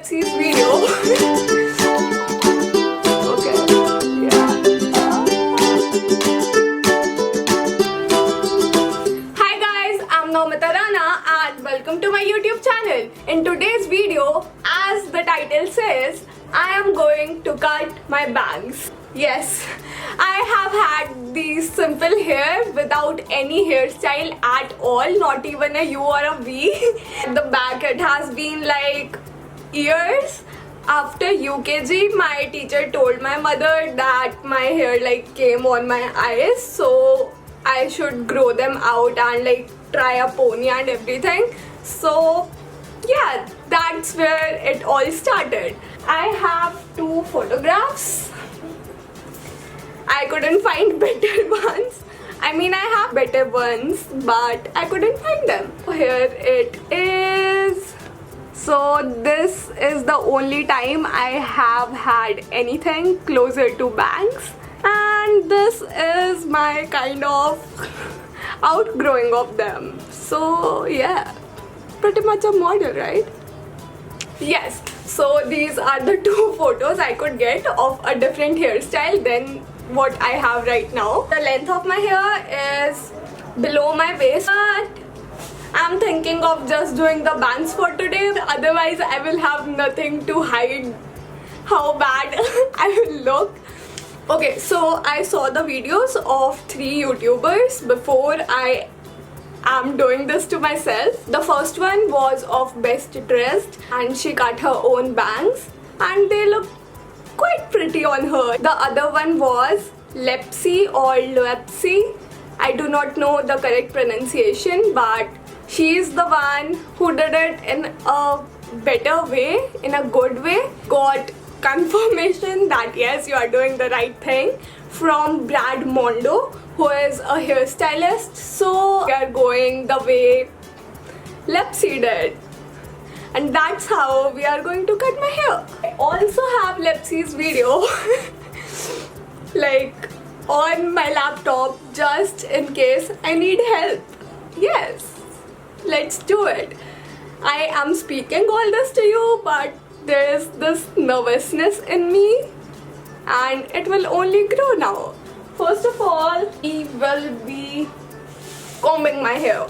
let's see this video. Okay, yeah. Hi guys, I'm Nomita Rana and welcome to my YouTube channel. In today's video, as the title says, I am going to cut my bangs. Yes, I have had these simple hair without any hairstyle at all, not even a U or a V. The back, it has been like years. After UKG, my teacher told my mother that my hair like came on my eyes, so I should grow them out and like try a pony and everything. So yeah, that's where it all started. I have two photographs. I couldn't find better ones. I mean, I have better ones, but I couldn't find them. Here it is. So this is the only time I have had anything closer to bangs. And this is my kind of outgrowing of them. So yeah, pretty much a model, right? Yes, so these are the two photos I could get of a different hairstyle than what I have right now. The length of my hair is below my waist, but I'm thinking of just doing the bangs for today. Otherwise, I will have nothing to hide how bad I will look. Okay, so I saw the videos of 3 YouTubers before I am doing this to myself. The first one was of Best Dressed and she cut her own bangs and they look quite pretty on her. The other one was Lepsy or Lepsy. I do not know the correct pronunciation, but she is the one who did it in a better way, in a good way. Got confirmation that yes, you are doing the right thing from Brad Mondo, who is a hairstylist. So we are going the way Lepsy did. And that's how we are going to cut my hair. I also have Lepsy's video like on my laptop just in case I need help. Yes, let's do it. I am speaking all this to you, but there is this nervousness in me and it will only grow now. First of all, we will be combing my hair.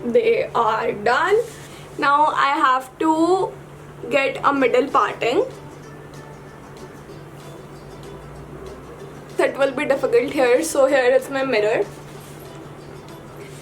They are done. Now I have to get a middle parting. That will be difficult here, so here is my mirror.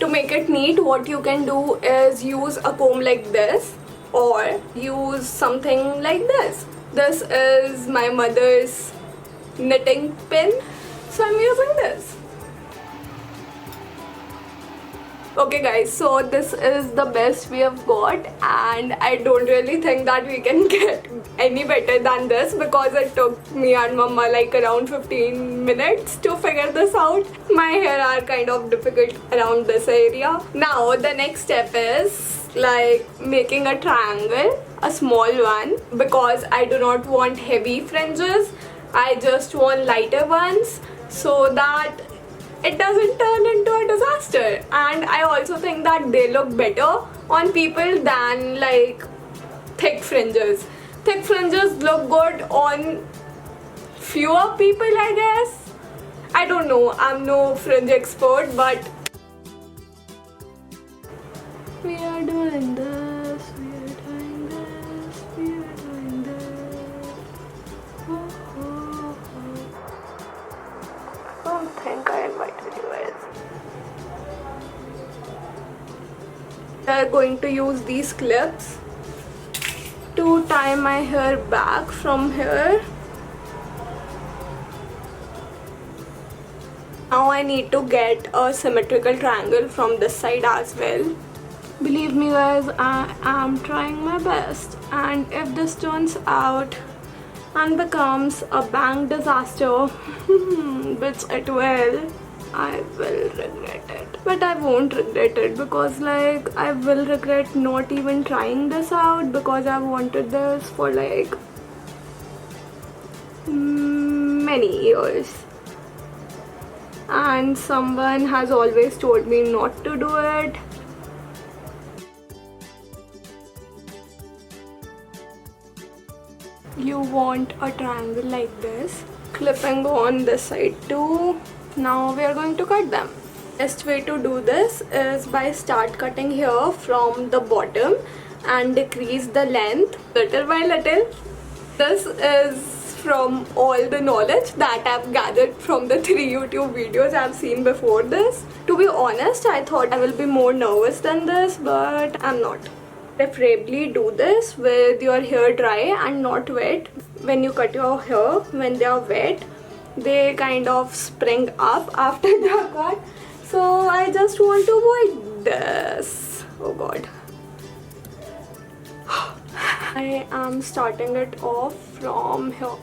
To make it neat, what you can do is use a comb like this or use something like this. This is my mother's knitting pin, so I'm using this. Okay guys, so this is the best we have got and I don't really think that we can get any better than this because it took me and mama like around 15 minutes to figure this out. My hair are kind of difficult around this area. Now the next step is like making a triangle, a small one, because I do not want heavy fringes. I just want lighter ones so that it doesn't turn into a disaster. And I also think that they look better on people than like thick fringes. Thick fringes look good on fewer people, I guess. I don't know, I'm no fringe expert, but we are doing this, we are doing this, we are doing this. Oh, oh, oh. I don't think I invited you guys. We are going to use these clips to tie my hair back from here. Now I need to get a symmetrical triangle from this side as well. Believe me guys, I am trying my best, and if this turns out and becomes a bang disaster, which it will, I will regret it. But I won't regret it because like I will regret not even trying this out because I've wanted this for like many years. And someone has always told me not to do it. you want a triangle like this, clipping on this side too. Now we are going to cut them. Best way to do this is by start cutting here from the bottom and decrease the length little by little. This is from all the knowledge that I've gathered from the 3 YouTube videos I've seen before this. To be honest, I thought I will be more nervous than this, but I'm not. Preferably do this with your hair dry and not wet. When you cut your hair, when they are wet, they kind of spring up after the cut. So I just want to avoid this. Oh god. I am starting it off from here.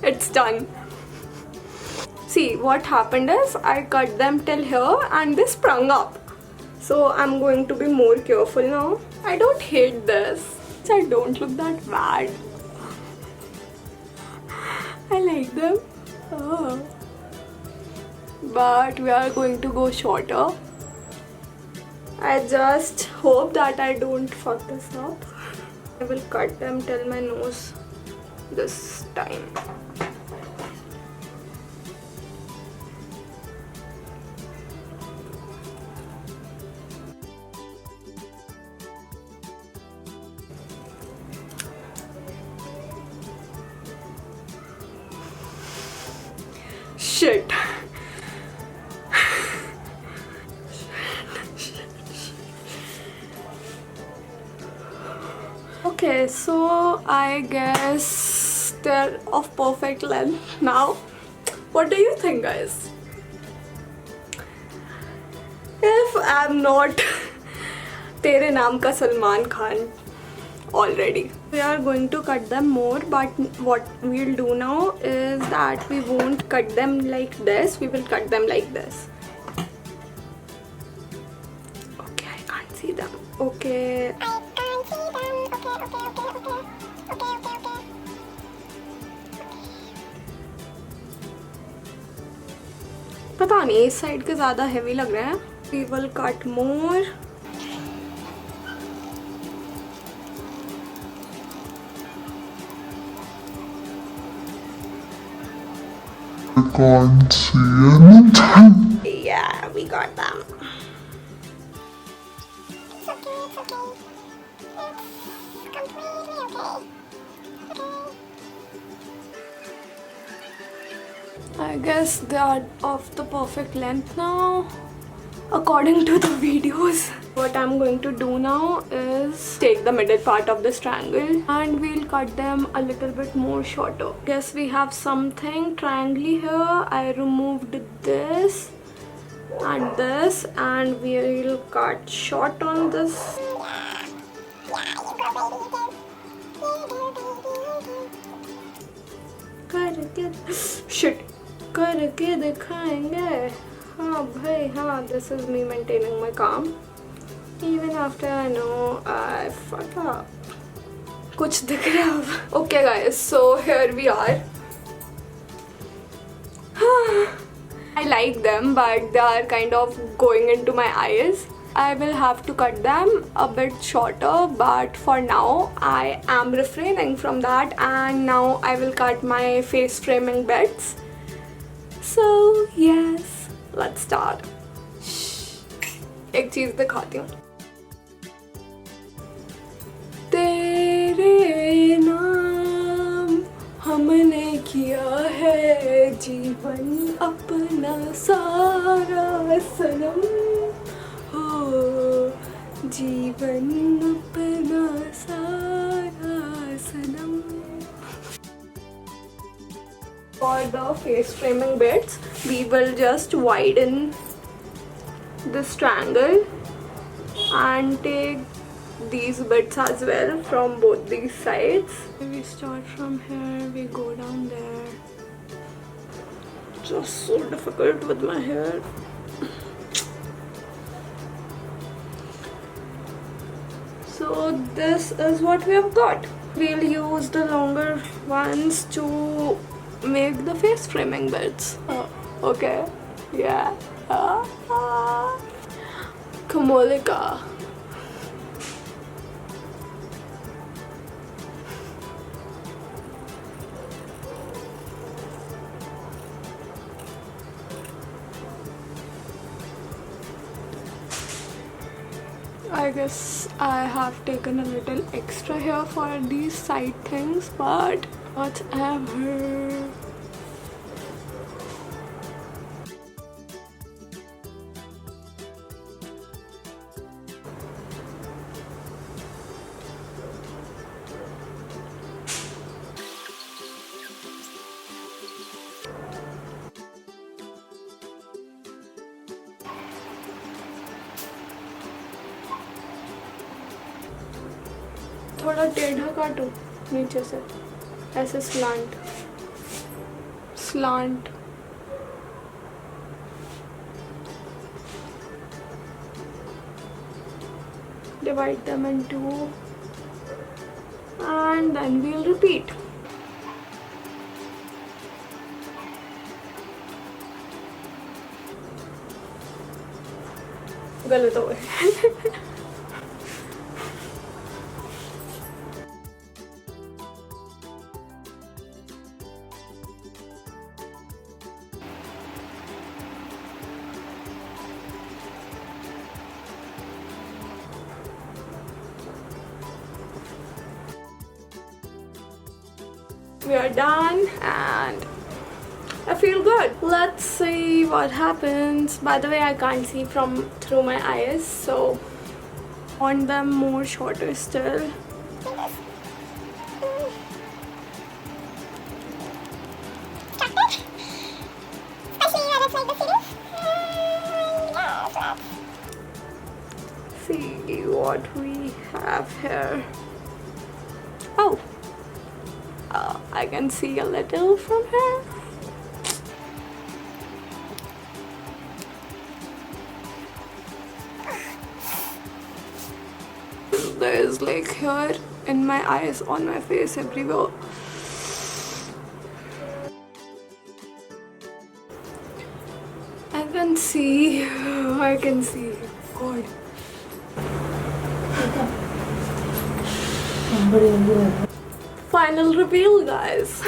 It's done. See, what happened is I cut them till here and they sprung up. So I'm going to be more careful now. I don't hate this. I don't look that bad. I like them. Oh. But we are going to go shorter. I just hope that I don't fuck this up. I will cut them till my nose this time. Shit. Okay, so I guess they're of perfect length now. What do you think, guys? If I'm not Tere Naam Ka Salman Khan already. We are going to cut them more, but what we'll do now is that we won't cut them like this, we will cut them like this. Okay, I can't see them. Okay. I can't see them. Okay. पता नहीं इस side के ज़्यादा heavy लग रहे हैं. We will cut more. I can't see anything. Yeah, we got them. It's okay. It's completely okay. I guess they are of the perfect length now, according to the videos. What I'm going to do now is take the middle part of this triangle and we'll cut them a little bit more shorter. Guess we have something triangle here. I removed this and we'll cut short on this. Shit. करके दिखाएंगे. हाँ भाई हाँ. This is me maintaining my calm even after I know I fucked up. कुछ दिख रहा है. Okay guys, so here we are. I like them, but they are kind of going into my eyes. I will have to cut them a bit shorter, but for now I am refraining from that, and now I will cut my face framing bits. So yes, let's start. एक चीज दिखाती हूँ. तेरे नाम हमने किया है जीवन अपना सारा सनम हो. जीवन अपना सारा सनम. For the face framing bits, we will just widen this triangle and take these bits as well from both these sides. We start from here, we go down there. Just so difficult with my hair. So this is what we have got. We'll use the longer ones to make the face framing bits. Oh, okay. Yeah. Kamolika. I guess I have taken a little extra here for these side things, but whatever. थोड़ा टेढ़ा काटो नीचे से, ऐसे slant slant. Divide them in two and then we'll repeat. गलत हो गए. We are done and I feel good. Let's see what happens. By the way, I can't see from through my eyes, so I want them more shorter still. See what we have here. Oh, I can see a little from here. There is like hair in my eyes, on my face, everywhere. I can see. God. Final reveal, guys.